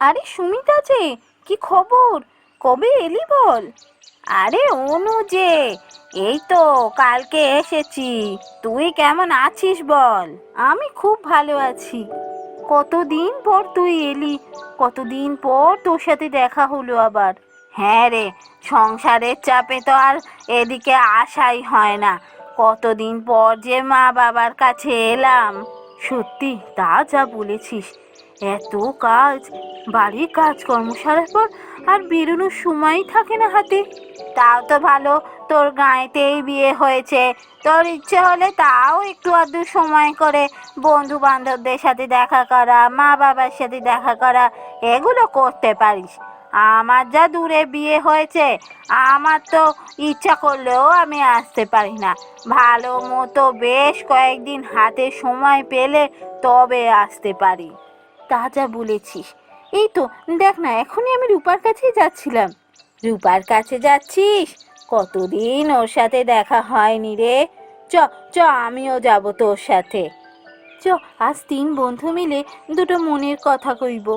আরে সুমিতা যে, কি খবর? কবে এলি বল? আরে অনু যে, এই তো কালকে এসেছি। তুই কেমন আছিস বল? আমি খুব ভালো আছি। কতদিন পর তুই এলি, কতদিন পর তোর সাথে দেখা হলো আবার। হ্যাঁ রে, সংসারের চাপে তো আর এদিকে আসাই হয় না। কতদিন পর যে মা বাবার কাছে এলাম। সত্যি তা যা বলেছিস, এত কাজ, বাড়ির কাজকর্ম সারার পর আর বেরোনোর সময়ই থাকে না হাতে। তাও তো ভালো, তোর গাঁয়েতেই বিয়ে হয়েছে। তোর ইচ্ছে হলে তাও একটু আধটু সময় করে বন্ধু বান্ধবদের সাথে দেখা করা, মা বাবার সাথে দেখা করা, এগুলো করতে পারিস। আমার যা দূরে বিয়ে হয়েছে, আমার তো ইচ্ছা করলেও আমি আসতে পারি না। ভালো মতো বেশ কয়েকদিন হাতে সময় পেলে তবে আসতে পারি। তা যা বলেছিস। এই তো দেখ না, এখনই আমি রূপার কাছেই যাচ্ছিলাম। রূপার কাছে যাচ্ছিস? কতদিন ওর সাথে দেখা হয়নি রে। চ চ, আমিও যাব তোর সাথে। চ, আজ 3 বন্ধু মিলে দুটো মনের কথা কইব।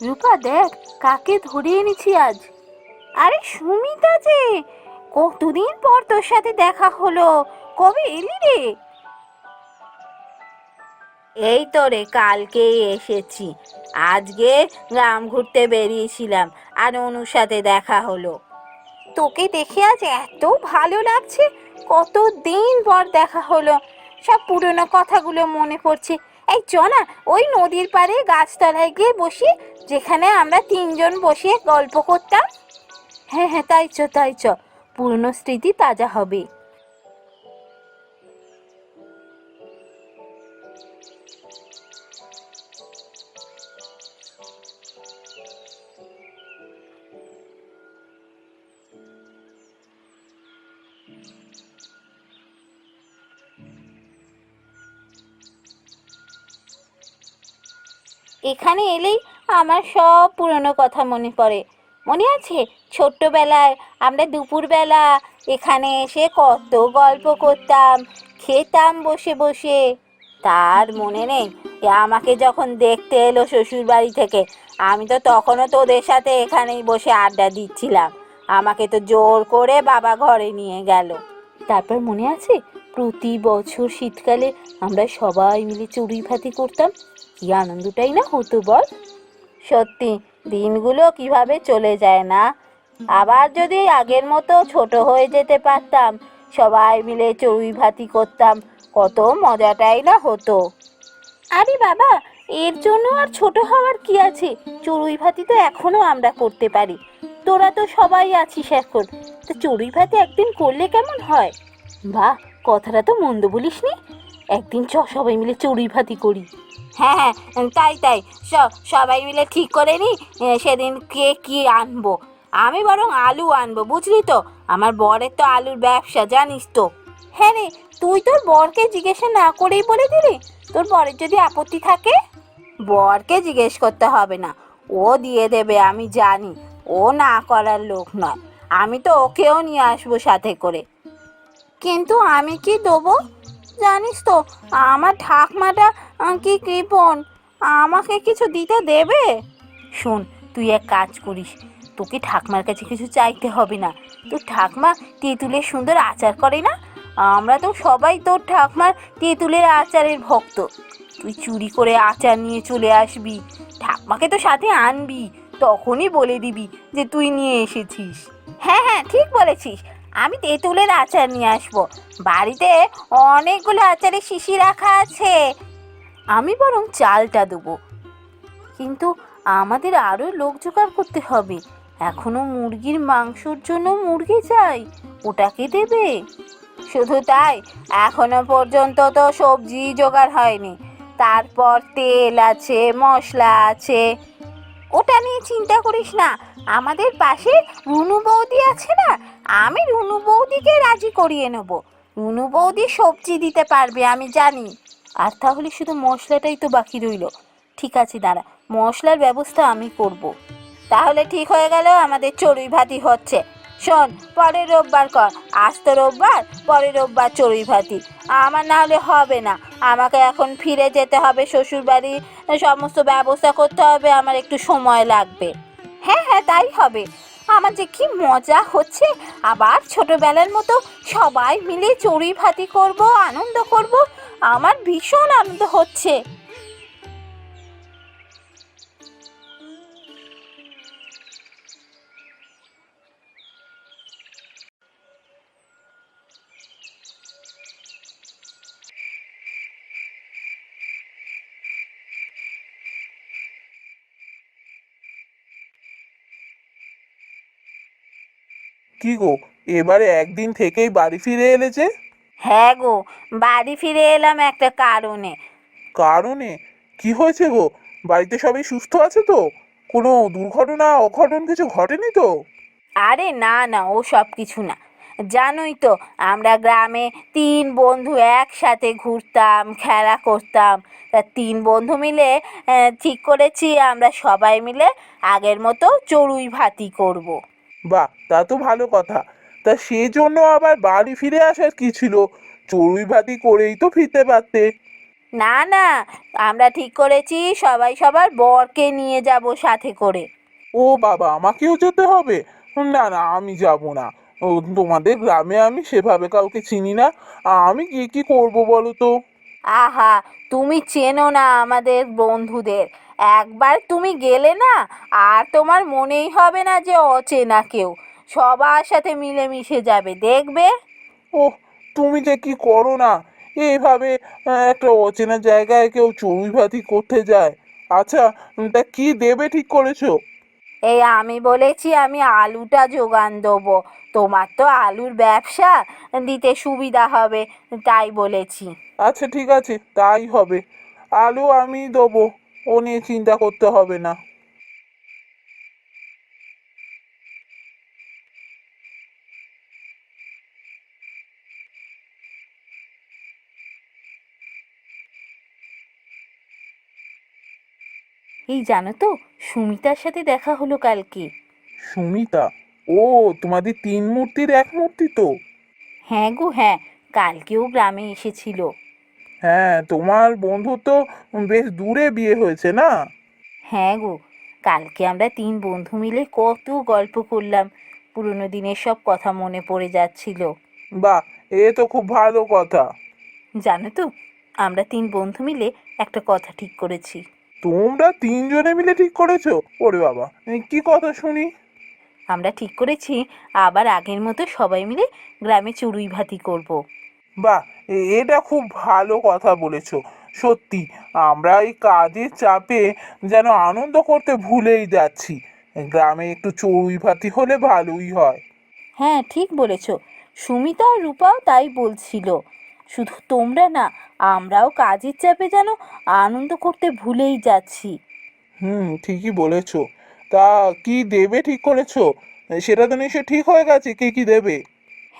রূপা দেখ, কাকে ধরে এনেছি আজ। আরে সুমিতা যে, কতদিন পর তোর সাথে দেখা হলো। কবে এলি রে? এই তো রে, কালকেই এসেছি। আজকে গ্রাম ঘুরতে বেরিয়েছিলাম, আর অনুর সাথে দেখা হলো। তোকে দেখে আজ এত ভালো লাগছে, কতদিন পর দেখা হলো। সব পুরনো কথাগুলো মনে পড়ছে। এই চ না, ওই নদীর পাড়ে গাছতলায় গিয়ে বসি, যেখানে আমরা 3জন বসে গল্প করতাম। হ্যাঁ হ্যাঁ, তাই চ তাই চ, পুরনো স্মৃতি তাজা হবে। এখানে এলেই আমার সব পুরনো কথা মনে পড়ে। মনে আছে ছোট্টবেলায় আমরা দুপুরবেলা এখানে এসে কত গল্প করতাম, খেতাম বসে বসে। তার মনে নেই? আমাকে যখন দেখতে এলো শ্বশুর বাড়ি থেকে, আমি তো তখনও তোদের সাথে এখানেই বসে আড্ডা দিচ্ছিলাম। আমাকে তো জোর করে বাবা ঘরে নিয়ে গেল। তারপর মনে আছে, প্রতি বছর শীতকালে আমরা সবাই মিলে চড়ুই ভাতি করতাম। কি আনন্দটাই না হতো বল। সত্যি, দিনগুলো কিভাবে চলে যায় না। আবার যদি আগের মতো ছোট হয়ে যেতে পারতাম, সবাই মিলে চড়ুই ভাতি করতাম, কত মজাটাই না হতো। আরে বাবা, এর জন্য আর ছোট হওয়ার কি আছে? চড়ুই ভাতি তো এখনো আমরা করতে পারি। তোরা তো সবাই আছিস এখন, তো চড়ুই ভাতি একদিন করলে কেমন হয়? বাহ, কথাটা তো মন্দ বলিসনি। একদিন চ, সবাই মিলে চড়ুই ভাতি করি। হ্যাঁ হ্যাঁ, তাই তাই, সবাই মিলে ঠিক করে নি সেদিন কে কি আনবো। আমি বরং আলু আনবো, বুঝলি তো? আমার বরের তো আলুর ব্যবসা, জানিস তো। হ্যাঁ রে, তুই তোর বরকে জিজ্ঞাসা না করেই বলে দিলি? তোর বরের যদি আপত্তি থাকে? বরকে জিজ্ঞেস করতে হবে না, ও দিয়ে দেবে, আমি জানি। ও না করার লোক নয়। আমি তো ওকেও নিয়ে আসবো সাথে করে। কিন্তু আমি কি দেবো? জানিস তো আমার ঠাকমাটা কি কৃপণ, আমাকে কিছু দিতে দেবে? শোন, তুই এক কাজ করিস, তোকে ঠাকমার কাছে কিছু চাইতে হবে না। তোর ঠাকমা তেঁতুলের সুন্দর আচার করে না? আমরা তো সবাই তোর ঠাকমার তেঁতুলের আচারের ভক্ত। তুই চুরি করে আচার নিয়ে চলে আসবি, ঠাকমাকে তো সাথে আনবি, তখনই বলে দিবি যে তুই নিয়ে এসেছিস। হ্যাঁ হ্যাঁ, ঠিক বলেছিস। আমি তেঁতুলের আচার নিয়ে আসবো। বাড়িতে অনেকগুলো আচারের শিশি রাখা আছে। আমি বরং চালটা দেবো। কিন্তু আমাদের আরও লোক জোগাড় করতে হবে। এখনো মুরগির মাংসর জন্য মুরগি চাই, ওটাকে দেবে? শুধু তাই, এখনো পর্যন্ত তো সবজি জোগাড় হয়নি। তারপর তেল আছে, মশলা আছে। ওটা নিয়ে চিন্তা করিস না। আমাদের পাশে রুনু বৌদি আছে না, আমি রুনু বৌদিকে রাজি করিয়ে নেব। রুনু বৌদি সবজি দিতে পারবে, আমি জানি। আর তাহলে শুধু মশলাটাই তো বাকি রইল। ঠিক আছে, দাঁড়া, মশলার ব্যবস্থা আমি করব। তাহলে ঠিক হয়ে গেল, আমাদের চড়ুই ভাতি হচ্ছে। শোন, পরের রোববার কর। আজ তো রোববার, পরের রোববার চড়ুই ভাতি। আমার না হলে হবে না, আমাকে এখন ফিরে যেতে হবে শ্বশুর বাড়ি, সমস্ত ব্যবস্থা করতে হবে, আমার একটু সময় লাগবে। হ্যাঁ হ্যাঁ, তাই হবে। আমার যে কি মজা হচ্ছে, আবার ছোটবেলার মতো সবাই মিলে চড়ুই ভাতি করব, আনন্দ করব। আমার ভীষণ আনন্দ হচ্ছে। কি গো, এবারে একদিন থেকেই বাড়ি ফিরে এলে যে? হ্যাঁ গো, বাড়ি ফিরে এলাম একটা কারণে। কারণে? কি হয়েছে গো? বাড়িতে সবাই সুস্থ আছে তো? কোনো দুর্ঘটনা অঘটন কিছু ঘটেনি তো? আরে না না, ও সব কিছু না। জানোই তো, আমরা গ্রামে 3 বন্ধু একসাথে ঘুরতাম, খেলা করতাম। তা 3 বন্ধু মিলে ঠিক করেছি আমরা সবাই মিলে আগের মতো চড়ুই ভাতি করব। বাহ, তা তো ভালো কথা। তা সেজন্য আবার বাড়ি ফিরে আসার কি ছিল? চড়ুই ভাতি করেই তো ফিরতে পারতে। না না, আমরা ঠিক করেছি সবাই সবার বরকে নিয়ে যাব সাথে করে। ও বাবা, আমাকেও যেতে হবে? না না, আমি যাব না। ও, তোমাদের গ্রামে আমি সেভাবে কাউকে চিনি না। আমি গিয়ে কি করব বলো তো? আহা, তুমি চেনো না আমাদের বন্ধুদের। একবার তুমি গেলে না, আর তোমার মনেই হবে না যে অচেনা কেউ। সবার সাথে মিলেমিশে যাবে, দেখবে। ওহ, তুমি যে কি করো না! এইভাবে একটা অচেনা জায়গায় কেউ চড়ুই ভাতি করতে যায়? আচ্ছা, তা কি দেবে ঠিক করেছো? এই আমি বলেছি আমি আলুটা যোগান দেবো। তোমার তো আলুর ব্যবসা, দিতে সুবিধা হবে, তাই বলেছি। আচ্ছা ঠিক আছে, তাই হবে। আলু আমি দেবো, ও নিয়ে চিন্তা করতে হবে না। এই জানো তো, সুমিতার সাথে দেখা হলো কালকে। সুমিতা? ও, তোমাদের 3 মূর্তির এক মূর্তি তো? হ্যাঁ গো হ্যাঁ, কালকেও গ্রামে এসেছিল। হ্যাঁ, তোমার বন্ধু তো বেশ দূরে বিয়ে হয়েছে না? হ্যাঁ গো, কালকে আমরা 3 বন্ধু মিলে কত গল্প করলাম, পুরনো দিনের সব কথা মনে পড়ে যাচ্ছিল। বাহ, এ তো খুব ভালো কথা। জানো তো, আমরা 3 বন্ধু মিলে একটা কথা ঠিক করেছি। তোমরা 3 জনে মিলে ঠিক করেছো? ওরে বাবা, কি কথা শুনি। আমরা ঠিক করেছি আবার আগের মতো সবাই মিলে গ্রামে চড়ুই ভাতি করব। বাহ, এটা খুব ভালো কথা বলেছো। সত্যি, আমরা এই কাজের চাপে যেন আনন্দ করতে ভুলেই যাচ্ছি। গ্রামে একটু চড়ুই ভাতি হলে ভালোই হয়। হ্যাঁ ঠিক বলেছ, সুমিতা আর রূপাও তাই বলছিল। শুধু তোমরা না, আমরাও কাজের চাপে যেন আনন্দ করতে ভুলেই যাচ্ছি। হুম, ঠিকই বলেছো। তা কি দেবে ঠিক করেছো? সেটা তো নিশ্চয়ই ঠিক হয়ে গেছে, কি কি দেবে?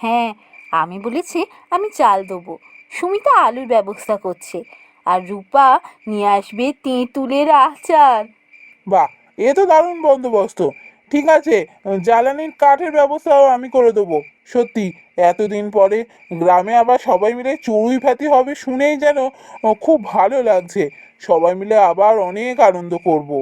হ্যাঁ, আমি বলেছি আমি চাল দেবো, সুমিতা আলুর ব্যবস্থা করছে, আর রূপা নিয়ে আসবে তেঁতুলের আচার। বাহ, এ তো দারুণ বন্দোবস্ত। ঠিক আছে, জ্বালানির কাঠের ব্যবস্থাও আমি করে দেবো। সত্যি, এতদিন পরে গ্রামে আবার সবাই মিলে চড়ুই ভাতি হবে শুনেই যেন খুব ভালো লাগছে। সবাই মিলে আবার অনেক আনন্দ করব।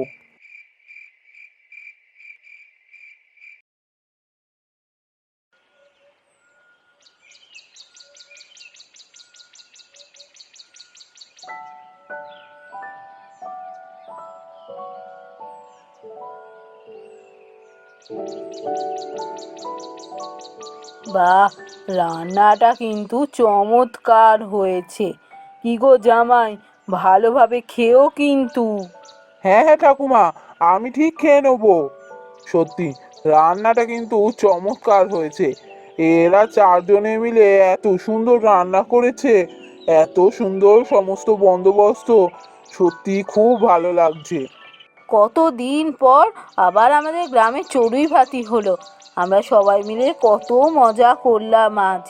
বাহ, রান্নাটা কিন্তু চমৎকার হয়েছে। কি গো জামাই, ভালোভাবে খেও কিন্তু। হ্যাঁ হ্যাঁ ঠাকুমা, আমি ঠিক খেয়ে নেবো। সত্যি, রান্নাটা কিন্তু চমৎকার হয়েছে। এরা 4 জনে মিলে এত সুন্দর রান্না করেছে, এত সুন্দর সমস্ত বন্দোবস্ত। সত্যি খুব ভালো লাগছে। কতদিন পর আবার আমাদের গ্রামে চড়ুই ভাতি হলো, আমরা সবাই মিলে কত মজা করলাম আজ।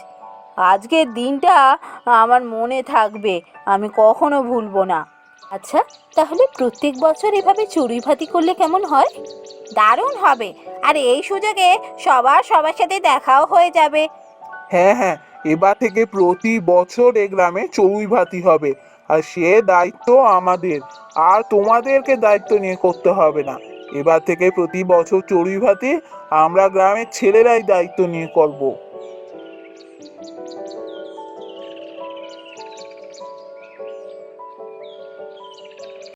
আজকের দিনটা আমার মনে থাকবে, আমি কখনো ভুলবো না। আচ্ছা, তাহলে প্রত্যেক বছর এভাবে চড়ুই ভাতি করলে কেমন হয়? দারুণ হবে। আর এই সুযোগে সবার সাথে দেখাও হয়ে যাবে। হ্যাঁ হ্যাঁ, এবার থেকে প্রতি বছর এ গ্রামে চড়ুই ভাতি হবে, আর সে দায়িত্ব আমাদের। আর তোমাদেরকে দায়িত্ব নিয়ে করতে হবে না। এবার থেকে প্রতি বছর চড়ুই ভাতি আমরা গ্রামের ছেলেরাই দায়িত্ব নিয়ে করব।